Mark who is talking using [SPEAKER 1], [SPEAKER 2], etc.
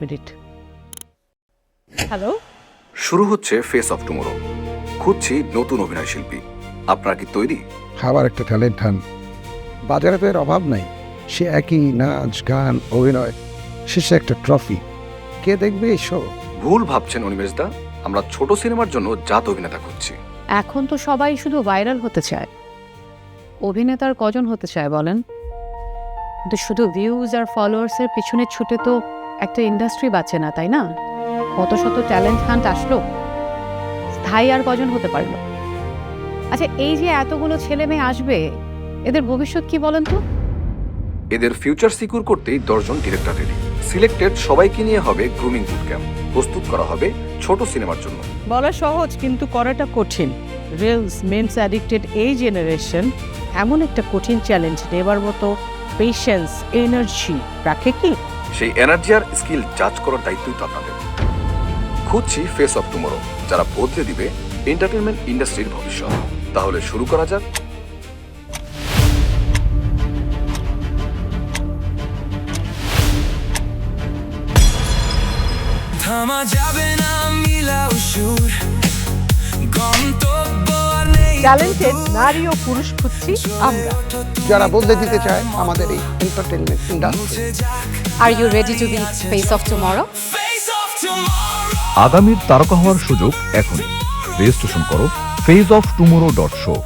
[SPEAKER 1] Minute. Hello,
[SPEAKER 2] শুরু হচ্ছে face of tomorrow. খুঁজছি নতুন অভিনয় শিল্পী। আপনারা কি তৈরি?
[SPEAKER 3] খাবার একটা ট্যালেন্ট হান, বাজারে তো এর অভাব নাই। সে একই নাচ গান অভিনয়, শেষে একটা ট্রফি। কে দেখবে এই শো?
[SPEAKER 2] ভুল ভাবছেন অনিমেষদা, আমরা ছোট সিনেমার জন্য জাত অভিনেতা খুঁজছি।
[SPEAKER 1] এখন তো সবাই শুধু ভাইরাল হতে চায়, অভিনেতার কজন হতে চায় বলেন? কিন্তু শুধু ভিউজ আর ফলোয়ার্সের পিছনে ছুটে তো একটা ইন্ডাস্ট্রি বাঁচে না, তাই না? কত শত ট্যালেন্ট হান্ট আসলো, স্থায়ী আর কজন হতে পারলো? আচ্ছা, এই যে এতগুলো ছেলে মেয়ে আসবে, এদের ভবিষ্যৎ কি বলেন তো?
[SPEAKER 2] এদের ফিউচার সিকিউর করতেই 10 জন ডিরেক্টর রেডি। সিলেক্টেড সবাইকে নিয়ে হবে গ্রুমিং বুট ক্যাম্প। প্রস্তুত করা হবে ছোট সিনেমার জন্য।
[SPEAKER 4] বলা সহজ কিন্তু করাটা কঠিন। রিলস মেন্স অ্যাডিক্টেড এই জেনারেশন এমন একটা কঠিন চ্যালেঞ্জ নেবার মতো পেশেন্স এনার্জি রাখে কি?
[SPEAKER 2] সেই এনার্জি আর স্কিল জাজ করার দায়িত্বই তো আপনাদের। খুঁজছি ফেস অফ টুমরো, যারা বদলে দিবে এন্টারটেনমেন্ট ইন্ডাস্ট্রির ভবিষ্যৎ। তাহলে শুরু করা যাক।
[SPEAKER 5] থামা যাবে না মিলাও সুর, গন্তব্য নেই।
[SPEAKER 4] ট্যালেন্টেড নারী ও পুরুষ খুঁজছি আমরা,
[SPEAKER 3] যারা বদলে দিতে চায় আমাদের এই entertainment industry.
[SPEAKER 6] Are you ready to be face of tomorrow?
[SPEAKER 5] Face of tomorrow.
[SPEAKER 7] আগামীর তারকা হওয়ার সুযোগ এখনই। রেজিস্ট্রেশন করো faceoftomorrow.show।